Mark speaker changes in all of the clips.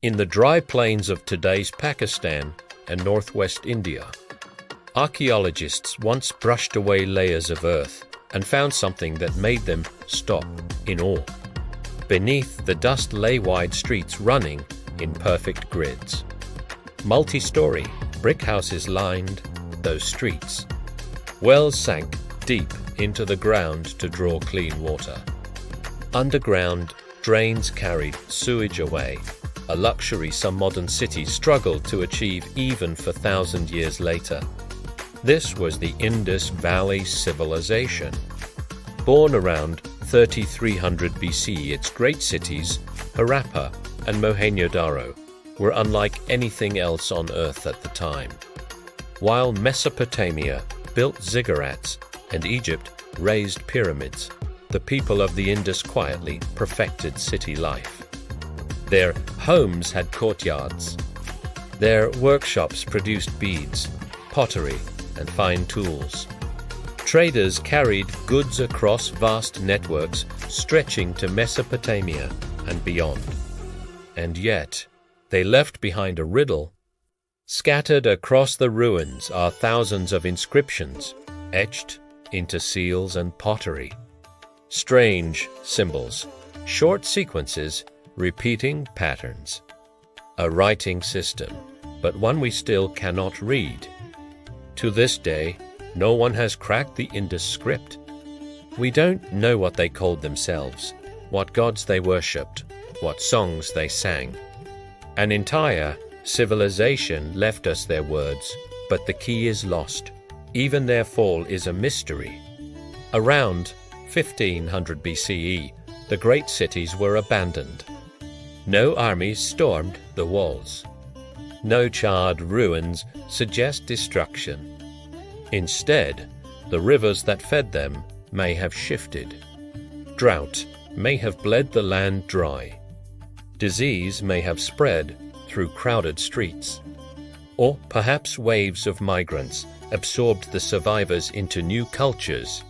Speaker 1: In the dry plains of today's Pakistan and northwest India, archaeologists once brushed away layers of earth and found something that made them stop in awe. Beneath the dust lay wide streets running in perfect grids. Multi-story brick houses lined those streets. Wells sank deep into the ground to draw clean water. Underground drains carried sewage away, a luxury some modern cities struggled to achieve even for 1,000 years later. This was the Indus Valley Civilization. Born around 3300 BC, its great cities, Harappa and Mohenjo-daro, were unlike anything else on Earth at the time. While Mesopotamia built ziggurats and Egypt raised pyramids, the people of the Indus quietly perfected city life. Their homes had courtyards. Their workshops produced beads, pottery, and fine tools. Traders carried goods across vast networks stretching to Mesopotamia and beyond. And yet, they left behind a riddle. Scattered across the ruins are thousands of inscriptions, etched into seals and pottery. Strange symbols, short sequences, repeating patterns. A writing system, but one we still cannot read. To this day, no one has cracked the Indus script. We don't know what they called themselves, what gods they worshipped, what songs they sang. An entire civilization left us their words, but the key is lost. Even their fall is a mystery. Around 1500 BCE, the great cities were abandoned. No armies stormed the walls. No charred ruins suggest destruction. Instead, the rivers that fed them may have shifted. Drought may have bled the land dry. Disease may have spread through crowded streets. Or perhaps waves of migrants absorbed the survivors into new cultures.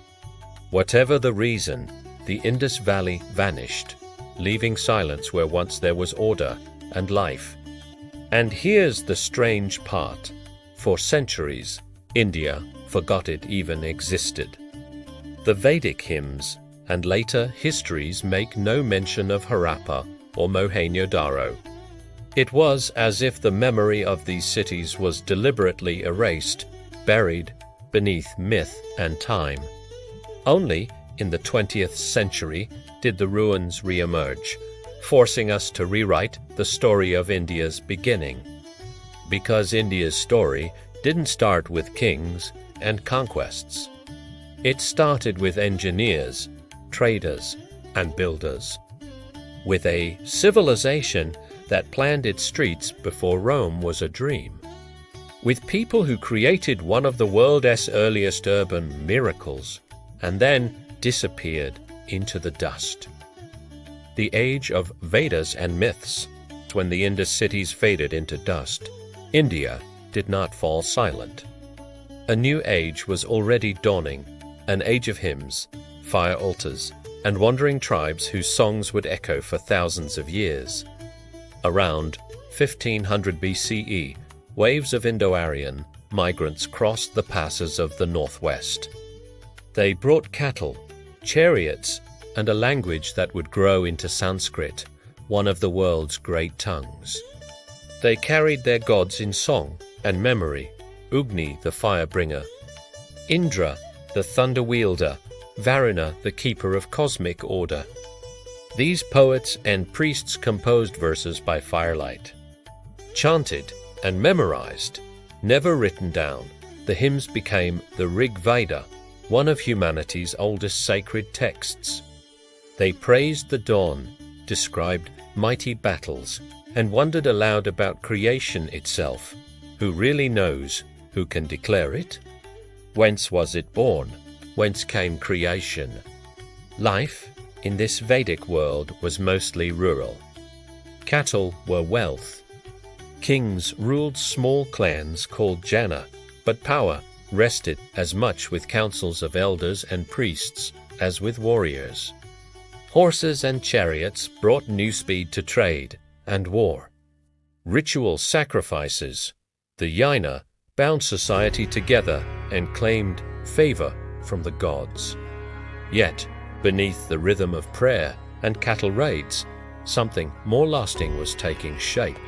Speaker 1: Whatever the reason, the Indus Valley vanished, leaving silence where once there was order and life. And here's the strange part. For centuries, India forgot it even existed. The Vedic hymns and later histories make no mention of Harappa or Mohenjo-daro. It was as if the memory of these cities was deliberately erased, buried beneath myth and time. Only in the 20th century did the ruins re-emerge, forcing us to rewrite the story of India's beginning. Because India's story didn't start with kings and conquests. It started with engineers, traders, and builders. With a civilization that planned its streets before Rome was a dream. With people who created one of the world's earliest urban miracles, and then disappeared into the dust. The age of Vedas and myths, when the Indus cities faded into dust, India did not fall silent. A new age was already dawning, an age of hymns, fire altars, and wandering tribes whose songs would echo for thousands of years. Around 1500 BCE, waves of Indo-Aryan migrants crossed the passes of the northwest. They brought cattle, chariots, and a language that would grow into Sanskrit, one of the world's great tongues. They carried their gods in song and memory, Ugni the fire-bringer, Indra the thunder-wielder, Varuna the keeper of cosmic order. These poets and priests composed verses by firelight. Chanted and memorized, never written down, the hymns became the Rig Veda, one of humanity's oldest sacred texts. They praised the dawn, described mighty battles, and wondered aloud about creation itself. Who really knows? Who can declare it? Whence was it born? Whence came creation? Life in this Vedic world was mostly rural. Cattle were wealth. Kings ruled small clans called Jana, but power rested as much with councils of elders and priests as with warriors. Horses and chariots brought new speed to trade and war. Ritual sacrifices, the Yajna, bound society together and claimed favor from the gods. Yet, beneath the rhythm of prayer and cattle raids, something more lasting was taking shape.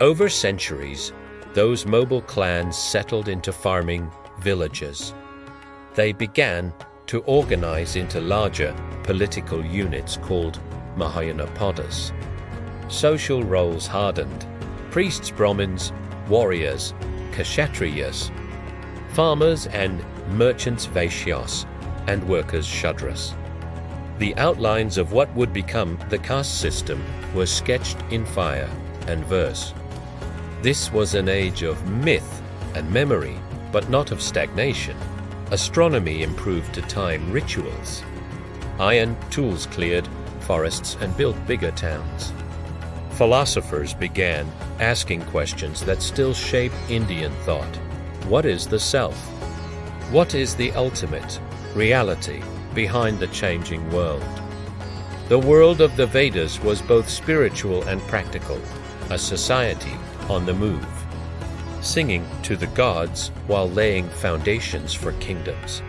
Speaker 1: Over centuries, those mobile clans settled into farming villages. They began to organize into larger political units called Mahajanapadas. Social roles hardened: priests Brahmins, warriors Kshatriyas, farmers and merchants Vaishyas, and workers Shudras. The outlines of what would become the caste system were sketched in fire and verse. This was an age of myth and memory, but not of stagnation. Astronomy improved to time rituals. Iron tools cleared forests and built bigger towns. Philosophers began asking questions that still shape Indian thought. What is the self? What is the ultimate reality behind the changing world? The world of the Vedas was both spiritual and practical, a society on the move, singing to the gods while laying foundations for kingdoms.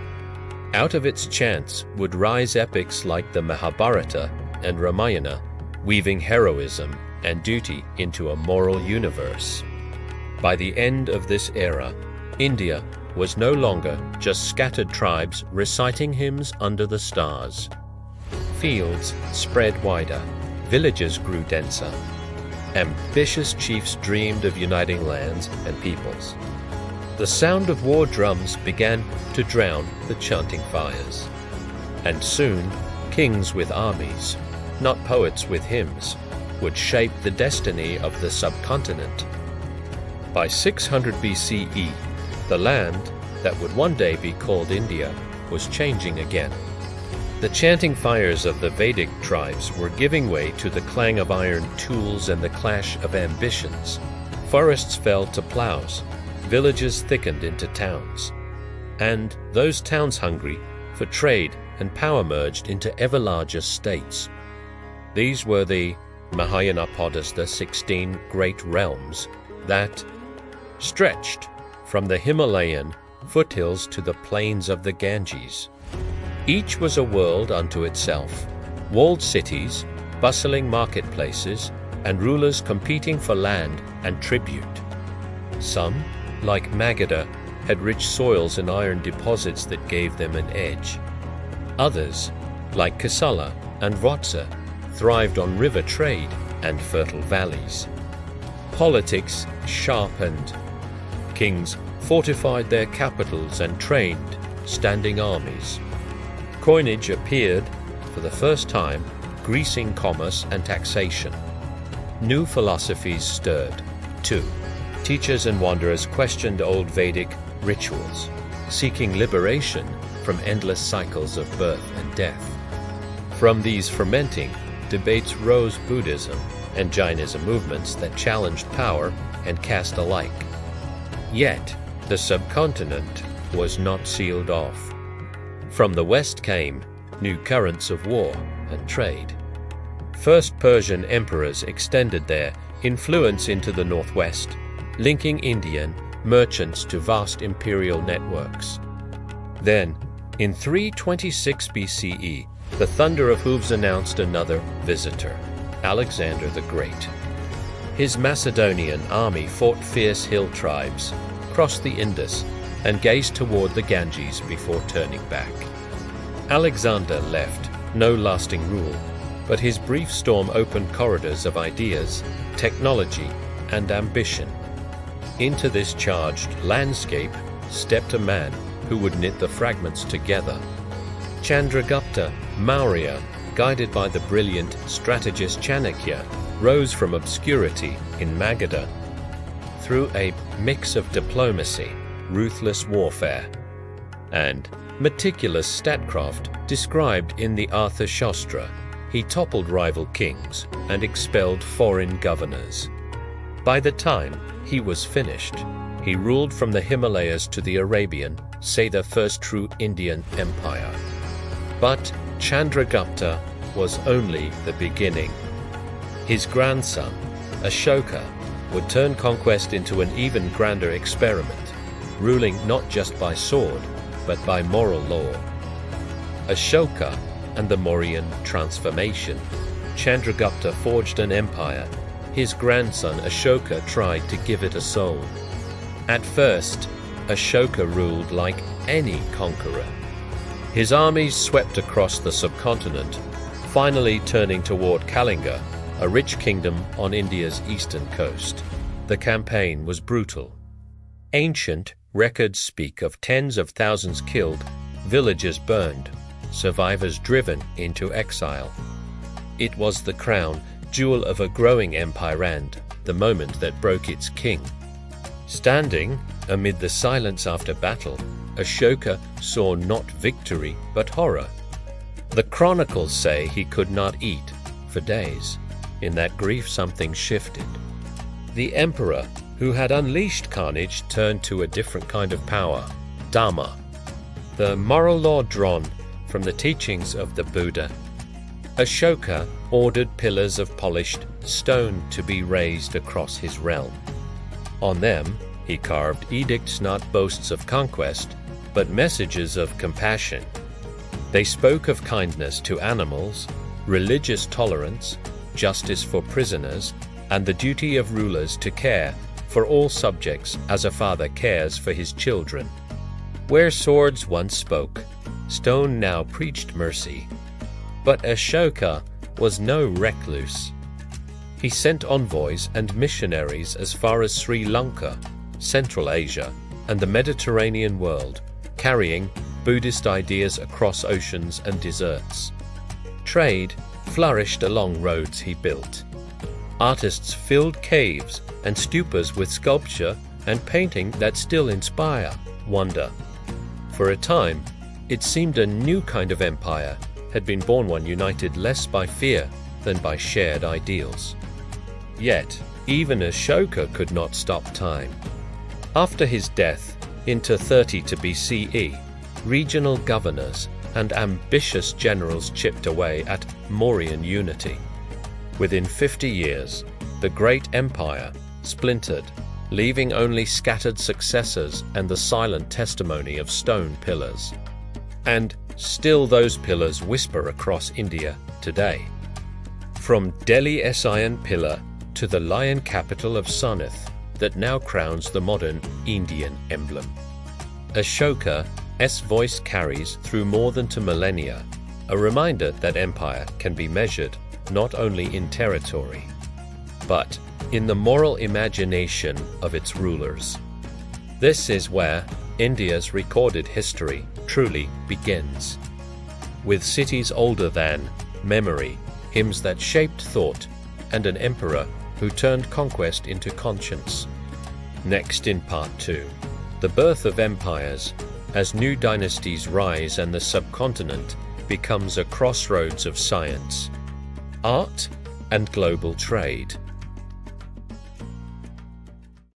Speaker 1: Out of its chants would rise epics like the Mahabharata and Ramayana, weaving heroism and duty into a moral universe. By the end of this era, India was no longer just scattered tribes reciting hymns under the stars. Fields spread wider, villages grew denser. Ambitious chiefs dreamed of uniting lands and peoples. The sound of war drums began to drown the chanting fires. And soon, kings with armies, not poets with hymns, would shape the destiny of the subcontinent. By 600 BCE, the land that would one day be called India was changing again. The chanting fires of the Vedic tribes were giving way to the clang of iron tools and the clash of ambitions. Forests fell to plows, villages thickened into towns, and those towns hungry for trade and power merged into ever larger states. These were the Mahajanapadas, the 16 great realms that stretched from the Himalayan foothills to the plains of the Ganges. Each was a world unto itself, walled cities, bustling marketplaces, and rulers competing for land and tribute. Some, like Magadha, had rich soils and iron deposits that gave them an edge. Others, like Kosala and Vatsa, thrived on river trade and fertile valleys. Politics sharpened. Kings fortified their capitals and trained standing armies. Coinage appeared, for the first time, greasing commerce and taxation. New philosophies stirred, too. Teachers and wanderers questioned old Vedic rituals, seeking liberation from endless cycles of birth and death. From these fermenting debates rose Buddhism and Jainism movements that challenged power and caste alike. Yet, the subcontinent was not sealed off. From the west came new currents of war and trade. First Persian emperors extended their influence into the northwest, linking Indian merchants to vast imperial networks. Then, in 326 BCE, the thunder of hooves announced another visitor, Alexander the Great. His Macedonian army fought fierce hill tribes, crossed the Indus, and gazed toward the Ganges before turning back. Alexander left no lasting rule, but his brief storm opened corridors of ideas, technology, and ambition. Into this charged landscape stepped a man who would knit the fragments together. Chandragupta Maurya, guided by the brilliant strategist Chanakya, rose from obscurity in Magadha. Through a mix of diplomacy, ruthless warfare, and meticulous statecraft described in the Artha Shastra, he toppled rival kings and expelled foreign governors. By the time he was finished, he ruled from the Himalayas to the Arabian, say the first true Indian empire. But Chandragupta was only the beginning. His grandson, Ashoka, would turn conquest into an even grander experiment, ruling not just by sword, but by moral law. Ashoka and the Mauryan transformation. Chandragupta forged an empire. His grandson Ashoka tried to give it a soul. At first, Ashoka ruled like any conqueror. His armies swept across the subcontinent, finally turning toward Kalinga, a rich kingdom on India's eastern coast. The campaign was brutal. Ancient records speak of tens of thousands killed, villages burned, survivors driven into exile. It was the crown jewel of a growing empire and the moment that broke its king. Standing amid the silence after battle, Ashoka saw not victory but horror. The Chronicles say he could not eat for days. In that grief, something shifted. The emperor who had unleashed carnage turned to a different kind of power, Dharma, the moral law drawn from the teachings of the Buddha. Ashoka ordered pillars of polished stone to be raised across his realm. On them, he carved edicts not boasts of conquest, but messages of compassion. They spoke of kindness to animals, religious tolerance, justice for prisoners, and the duty of rulers to care for all subjects as a father cares for his children. Where swords once spoke, stone now preached mercy. But Ashoka was no recluse. He sent envoys and missionaries as far as Sri Lanka, Central Asia, and the Mediterranean world, carrying Buddhist ideas across oceans and deserts. Trade flourished along roads he built. Artists filled caves and stupas with sculpture and painting that still inspire wonder. For a time, it seemed a new kind of empire had been born, one united less by fear than by shared ideals. Yet, even Ashoka could not stop time. After his death, into 32 BCE, regional governors and ambitious generals chipped away at Mauryan unity. Within 50 years, the great empire splintered, leaving only scattered successors and the silent testimony of stone pillars. And still those pillars whisper across India today. From Delhi's iron pillar to the lion capital of Sarnath that now crowns the modern Indian emblem. Ashoka's voice carries through more than 2 millennia, a reminder that empire can be measured not only in territory, but in the moral imagination of its rulers. This is where India's recorded history truly begins. With cities older than memory, hymns that shaped thought, and an emperor who turned conquest into conscience. Next in Part 2, the birth of empires, as new dynasties rise and the subcontinent becomes a crossroads of science, art, and global trade.